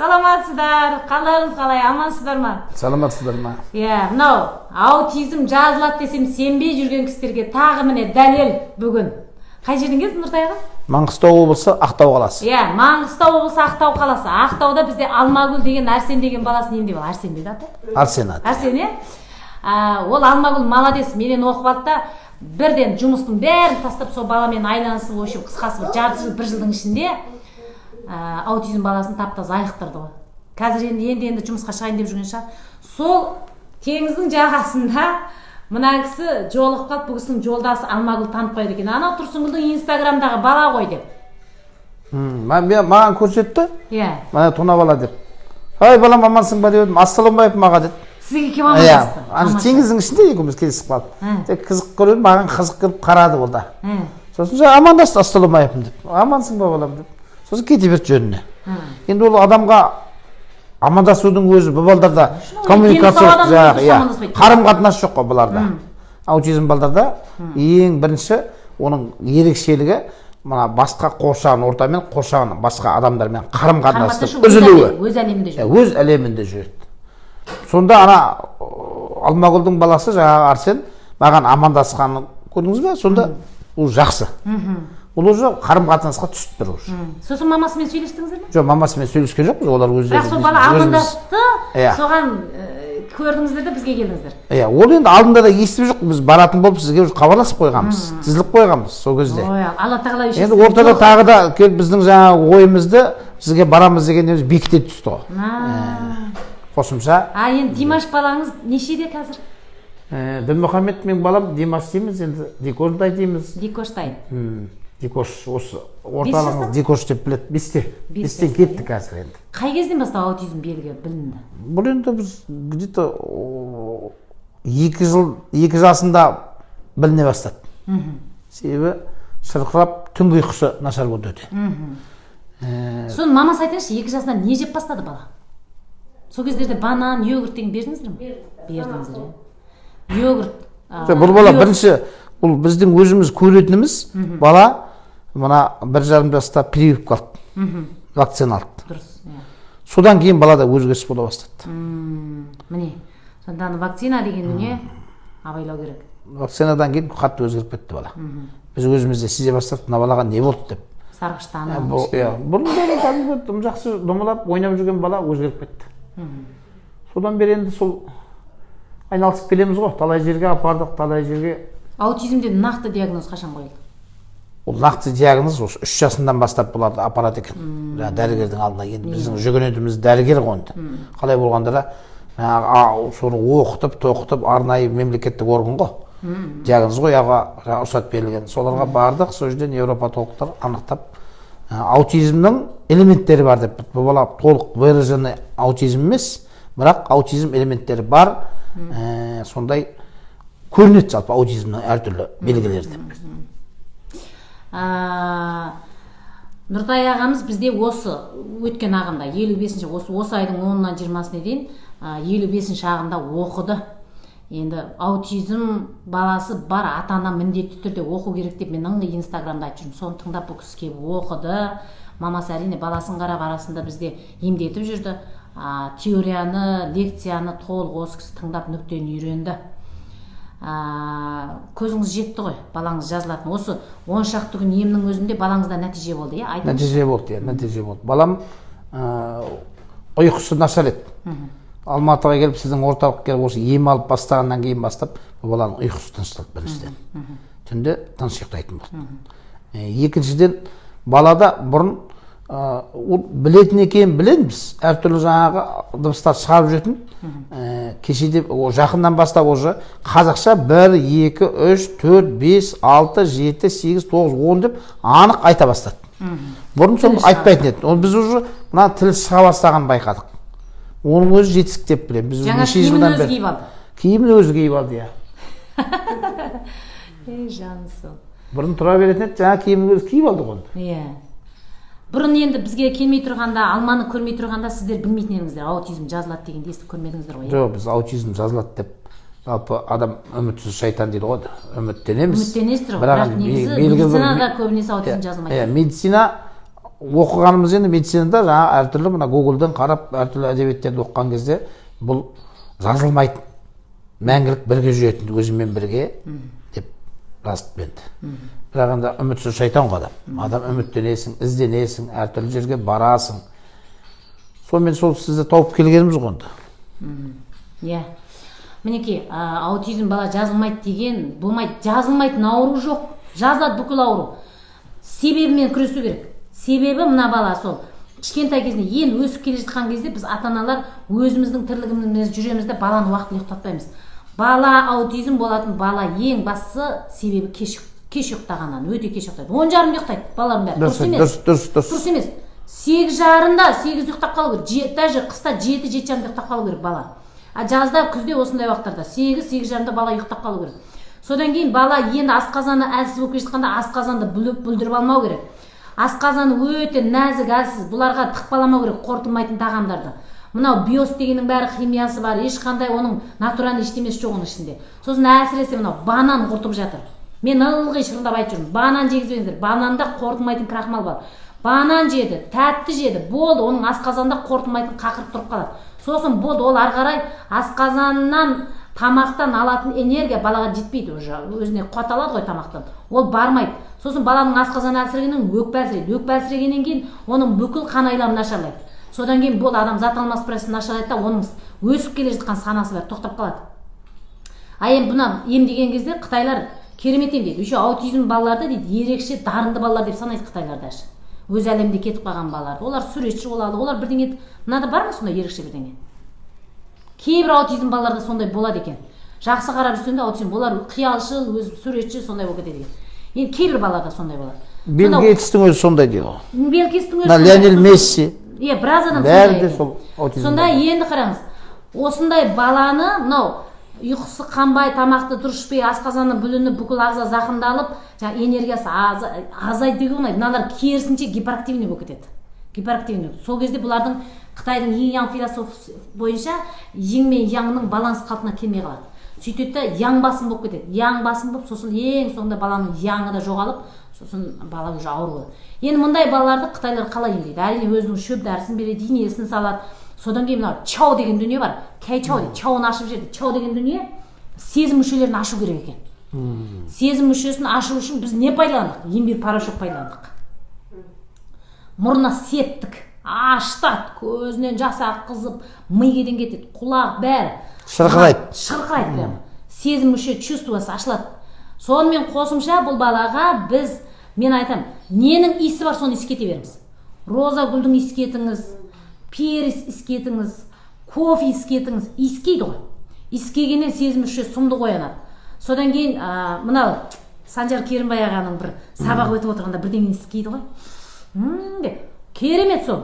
Саламатсыздар, қалдарыңыз қалай, амансыздар ма? Саламатсыздар ма? Мынау аутизм жазылады десем сенбей жүрген кісілерге тағы міне дәлел бүгін. Қай жерден келдің Нұртай аға? Маңғыстау облысы, Ақтау қаласы. Маңғыстау облысы, Ақтау қаласы. Ақтауда бізде Алмагүл деген Арсен деген баласын емдеп ал. Арсен бе аты? Арсен аты. Арсен, ол Алмагүл молодец, менен оқып алды да бірден жұмыстың бәрін тастап сол баламен айланысып, в общем, қысқасы жарты жыл, бір жылдың ішінде аутизм баласын таптаз айықтырды ғой. Қазір енді жұмысқа шығайын деп жүрген шығар. Сол теңіздің жағасында мына кісі жолығып қалып, бұл кісінің жолдасы Алмагүл танып қойды екен. Анау Тұрсынгүлдің инстаграмдағы бала ғой деп. Маған көрсетті. Мына тона бала деп. Ай, балам амансың ба деп едім. Ассалаумағалейкум аға деді. Сізге кем амандасты? Теңіздің ішінде екеуміз келісіп қалдық. Қызық көреді, маған қызық көріп қарады ол да. Сосын амандасты, ассалаумағалейкум деп. Амансың ба балам деп. Сосын кете берді жөніне. Енді ол адамға амандасудың өзі бұл балдарда коммуникация, қарым-қатынас жоқ қой бұларда. Аутизм балдарда ең бірінші оның ерекшелігі мына басқа қоршаған ортамен, қоршаған басқа адамдармен қарым-қатынастың үзілуі. Өз әлемінде жүреді. Сонда ана Алмагүлдің баласы жаңағы Арсен маған амандасқанын көрдіңіз бе? Сонда ол жақсы. Ол уже қарым-қатынасқа түсіп тұр уже. Сосын мамасымен сөйлестіңіздер ме? Жоқ, мамасымен сөйлескен жоқпыз, олар өздері. Бірақ сол бала амандасты, соған көрдіңіздер де бізге келдіңіздер. Ол енді алдында да естіп жоқ, біз баратын болып сізге хабарласып қойғанбыз, тізіліп қойғанбыз сол кезде. Алла тағала үшін. Енді ортада тағы да келіп біздің жаңағы ойымызды сізге барамыз дегеніміз бекіте түсті ғой. Қосымша. Енді Димаш балаңыз нешеде қазір? Дінмұхаммед мен балам Димаш дейміз, енді Дикоштай дейміз. Дикоштай. Дикош, осы орталығымыз Дикош деп біледі. Бестен кетті қазір енді. Қай кезден бастап аутизм белгі білінді? Бұл енді біз где-то 2 жасында біліне бастады. Себебі шырқырап түнгі ұйқысы нашар болды өте. Соны мамасы айтыңызшы, 2 жасынан не жеп бастады бала? Сол кездерде банан, йогурт деген бердіңіздер ме? Бердіңіздер. Йогурт. Бұл бала бірінші, бұл біздің өзіміз көретініміз бала мына 1,5 жаста прививка қалды, вакцина алды. Дұрыс. Содан кейін балада өзгеріс бола бастады. Міне, сонда вакцина деген не абайлау керек. Вакцинадан кейін қатты өзгеріп кетті бала. Біз өзімізде сезе бастадық, мына балаға не болды деп. Сарғыштанып. Бұрын кәдімгі жақсы домалап ойнап жүрген бала өзгеріп кетті. Содан бері енді сол айналысып келеміз ғой, талай жерге апардық, талай жерге. Аутизмде нақты диагноз қашан қойылды? Ол нақты диагноз 3 жасынан бастап бұларды апарады екен. Дәрігердің алдына. Енді біздің жүгінетіміз дәрігер қонды. Қалай болғанда да соны оқытып, тоқытып, арнайы мемлекеттік орган ғой. Диагноз қоюға рұқсат берілген. Соларға бардық, сол жерден невропатологтар анықтап, аутизмнің элементтері бар деп. Бұл бала толық выраженный аутизм емес, бірақ аутизм элементтері бар. Сондай көрінеді жалпы аутизмнің әртүрлі белгілері деп. Нұртай ағамыз бізде осы өткен ағымда 55-ші осы айдың 10-нан 20-сына дейін 55-ші ағымда оқыды. Енді аутизм баласы бар, ата-ана міндетті түрде оқу керек деп мен ыңғай инстаграмда айтып жүрмін. Соны тыңдап бұл кісі келіп оқыды. Мамасы әрине баласын қарап арасында бізде емдетіп жүрді. Теорияны, лекцияны толық осы кісі тыңдап нүктені үйренді. Көзіңіз жетті ғой, балаңыз жазылатын. Осы 10 шақты күн емнің өзінде балаңызда нәтиже болды, Нәтиже болды. Балам ұйқысы нашар еді. Алматыға келіп, сіздің орталық келіп, осы ем алып бастағаннан кейін бастап, баланың ұйқысы тынышталды біріншіден. Түнде тыныш ұйықтайтын болды. Екіншіден, балада бұрын білетін екен білеміз, әртүрлі жаңағы дыбыстар шығарып жүретін. Кешеде жақыннан бастап уже қазақша 1, 2, 3, 4, 5, 6, 7, 8, 9, 10 деп анық айта бастады. Бұрын соны айтпайтын еді. Біз уже мына тіл шыға бастаған байқадық. Оның өзі жетістік деп білемін. Жаңа киімін өзі киіп алды. Киімін өзі киіп алды, Жанысы. Бұрын тұра беретін еді, жаңа киімін өзі киіп алды ғой. Бұрын енді бізге келмей тұрғанда, алманы көрмей тұрғанда сіздер білмейтін едіңіздер, аутизм жазылады дегенді естіп көрмедіңіздер ғой? Жоқ, біз аутизм жазылады деп, жалпы адам үмітсіз шайтан дейді ғой, үміттенеміз. Үміттенесіздер ғой, бірақ негізі медицинада көбінесе аутизм жазылмайды. Медицина оқығанымыз енді медицинада жаңа әртүрлі мына Google'дан қарап әртүрлі әдебиеттерді оқыған кезде бұл жазылмайтын, мәңгілік бірге жүретін, өзімен бірге деп растпенді. Бірақ енді үмітсіз шайтан ғой адам. Адам үміттенесің, ізденесің, әртүрлі жерге барасың. Сонымен сол сізді тауып келгеніміз ғой онда. Иә. Мінекей, аутизм бала жазылмайды деген, болмайды, жазылмайтын ауру жоқ. Жазылады бүкіл ауру. Себебімен күресу керек. Себебі мына бала сол кішкентай кезінде ең өсіп келе жатқан кезде біз ата-аналар өзіміздің тірлігімізде жүреміз де баланы уақытылы ұйықтатпаймыз. Бала аутизм болатын бала ең бастысы себебі кеш ұйықтағаннан, өте кеш ұйықтайды. 10:30 ұйықтайды балалардың бәрі. Дұрыс емес. Дұрыс емес. 8:30-да 8 ұйықтап қалу керек. Даже қыста 7:30-да ұйықтап қалу керек бала. Жазда, күзде осындай уақыттарда 8:30-да бала ұйықтап қалу керек. Содан кейін бала енді асқазаны әлсіз болып келе жатқанда асқазанды бүлдіріп алмау керек. Асқазаны өте нәзік, әлсіз, бұларға тықпаламау керек қорытылмайтын тағамдарды. Мынау биос дегеннің бәрі химиясы бар, ешқандай оның натуральный ештемесі жоқ оның ішінде. Сосын әсіресе мынау банан құртып жатыр. Мен ылғи шырылдап айтып жүрмін, банан жегізбеңіздер. Бананда қорытылмайтын крахмал бар. Банан жеді, тәтті жеді, болды, оның асқазанда қорытылмайтын қақырып тұрып қалады. Сосын болды, ол ары қарай асқазаннан тамақтан алатын энергия балаға жетпейді уже. Өзіне қуат алады ғой тамақтан. Ол бармайды. Сосын баланың асқазаны әлсірегеннен өкпе әлсірейді. Өкпе әлсірегеннен кейін оның бүкіл қан айланы нашарлайды. Содан кейін бұл адам зат алмас прессін нашарлайды да оның өсіп келе жатқан санасы бар, тоқтап қалады. Енді бұны емдеген кезде Қытайлар керемет емдейді. Еще аутизм балаларды дейді, ерекше дарынды балалар деп санайды Қытайлар даже. Өз әлемде кетіп қалған балаларды. Олар суретші болады, олар бірдеңе, мынада бар ма сондай ерекше бірдеңе? Кейбір аутизм балаларда сондай болады екен. Жақсы қарап жүрсеңде аутизм, олар қиялшыл, өз суретші сондай болып кетеді екен. Енді кейбір балаларда сондай болады. Билл Гейтстің өзі сондай дейді. Билл Гейтстің өзі. Лионель Месси. Біраз адам сонда енді қараңыз, осындай баланы мынау ұйқысы қанбай, тамақты дұрыс ішпей, асқазаны бүлініп, бүкіл ағза зақымдалып, жаңа энергиясы азайды деуге болмайды. Мыналар керісінше гиперактивный болып кетеді. Гиперактивный. Сол кезде бұлардың Қытайдың инь-яң философиясы бойынша йин мен янның баланс қалпына келмей қалады. Сөйтеді де яң басым болып кетеді. Яң басым болып, сосын ең соңында баланың яңы да жоғалып, сосын бала уже ауыр болады. Енді мұндай балаларды Қытайлар қалай емдейді? Әрине өзінің шөп дәрісін береді, инесін салады. Содан кейін мынау чау деген дүние бар. Чау дейді, чауын ашып жіберді. Чау деген дүние сезім мүшелерін ашу керек екен. Сезім мүшесін ашу үшін біз не пайдаландық? Имбирь порошок пайдаландық. Мұрнына септік, аштат, көзінен жас аққызып, миеден кетеді, құлақ бәрі шырқырайды. Шырқырайды прямо. Сезім мүше чувствосы ашылады. Сонымен қосымша бұл балаға біз, мен айтам, ненің иісі бар соны иіскете беріңіз. Роза гүлдің иіскетіңіз, перис иіскетіңіз, кофе иіскетіңіз, иіскейді ғой. Иіскегеннен сезім мүшесі сұмдық оянады. Содан кейін мынау Санжар Керімбай ағаның бір сабақ өтіп отырғанда бірдеңе иіскейді ғой. Керемет сол.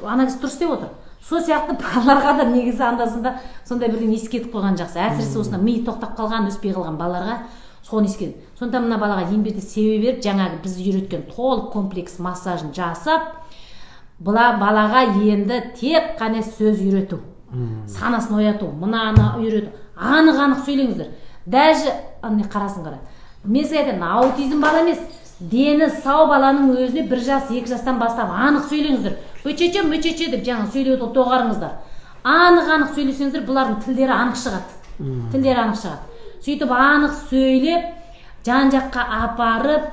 Ана кісі дұрыс деп отыр. Сол сияқты балаларға да негізі андасында сондай бірдеңе иіскетіп қойған жақсы. Әсіресе осында ми тоқтап қалған, өспей қалған балаларға соны иіскетіп. Сонда мына балаға имбирьді себе беріп, жаңағы біз үйреткен толық комплекс массажын жасап, балаға енді тек қана сөз үйрету, санасын ояту, мынаны үйрету, анық сөйлеңіздер. Даже қарасын қара. Мен сізге айтамын, аутизм бала емес, дені сау баланың өзіне 1 жас, 2 жастан бастап анық сөйлеңіздер. Өчече деп жаңа сөйлеуді доғарыңыздар. Анық сөйлесеңіздер, бұлардың тілдері анық шығады. Сөйтіп анық сөйлеп, жан-жаққа апарып,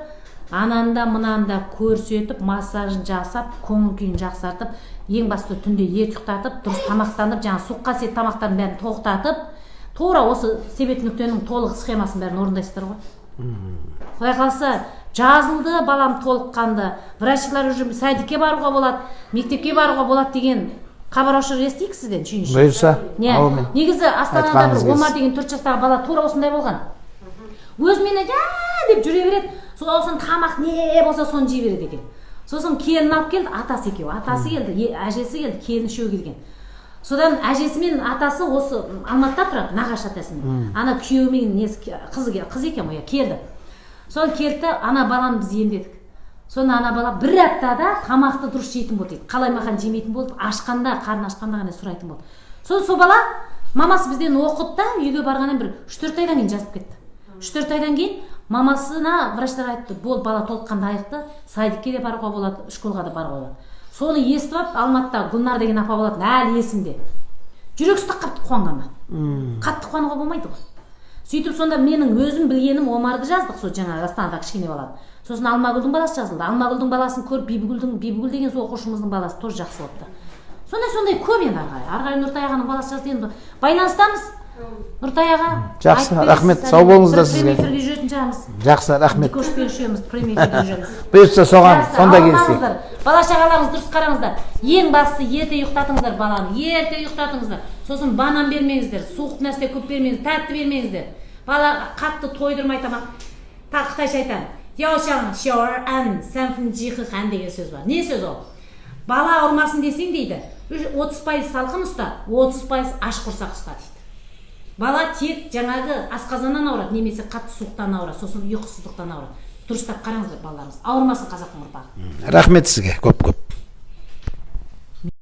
ананда мынанда көрсетіп, массажын жасап, көңіл күйін жақсартып, ең басты түнде ерте ұйықтатып, дұрыс тамақтанып, жаңа суық қасиет тамақтарын бәрін тоқтатып, тура осы себет нүктенің толық схемасын бәрін орындайсыздар ғой. Құдай қаласа, жазылды, балам толыққанды, врачтар уже садикке баруға болады, мектепке баруға болады деген хабар ошыр естейік сізден, шүйінші. Бұйырса, ауымен. Негізі Астанада бір Омар деген 4 жастағы бала тура осындай болған. Өзімен деп жүре береді, сосын тамақ не болса соны жей береді екен. Сосын келін алып келді, атасы екеуі. Атасы келді, әжесі келді, келін үшеуі келген. Содан әжесі мен атасы осы Алматыда тұрады, нағашы атасымен. Ана күйеуімен қыз екен ғой, келді. Содан келді, ана баланы біз емдедік. Соны ана бала 1 аптада тамақты дұрыс жейтін болды дейді. Қалай мақан жемейтін болды, ашқанда, қарны ашқанда ғана сұрайтын болды. Сол бала мамасы бізден оқыды да, үйге барғаннан бір 3-4 айдан кейін жазып кетті. 3-4 айдан кейін мамасына врачтар айтты, бол бала толыққанда айықты, садикке де баруға болады, школға да баруға болады. Соны естіп алып, Алматыда Гүлнар деген апа болатын, әлі есімде. Жүрек ұстап қапты қуанғаннан. Қатты қуануға болмайды ғой. Сөйтіп сонда менің өзім білгенім Омарды жаздық, сол жаңа Астанада кішкене баланы. Сосын Алмагүлдің баласы жазылды. Алмагүлдің баласын көріп, Бибігүл деген сол оқушымыздың баласы тоже жақсы болыпты. Сондай көп енді арғай Нұртай ағаның баласы жазды енді. Байланыстамыз. Нұртай аға. Жақсы, рахмет. Сау болыңыздар сізге. Премьер жүретін жағымыз. Жақсы, рахмет. Көшпен үшеуміз премьер жүреміз. Бұйыртса соған сонда келсек. Бала шағаларыңыз дұрыс қараңыздар. Ең бастысы ерте ұйықтатыңыздар баланы. Ерте ұйықтатыңыздар. Сосын банан бермеңіздер, суық нәрсе көп бермеңіздер, тәтті бермеңіздер. Бала қатты тойдырмай тамақ. Тағы қытайша айтамын. Яошаң шауар ән, сәнфін жиқы қан деген сөз бар. Не сөз ол? Бала ауырмасын десең дейді, 30% салқын ұста, 30% аш құрсақ ұста дейді. Бала тек жаңағы асқазаннан ауырады, немесе қатты суықтан ауырады, сосын ұйқысыздықтан ауырады. Дұрыстап қараңыздар балаларыңыз. Ауырмасын қазақтың ұрпағы. Рахмет сізге, көп.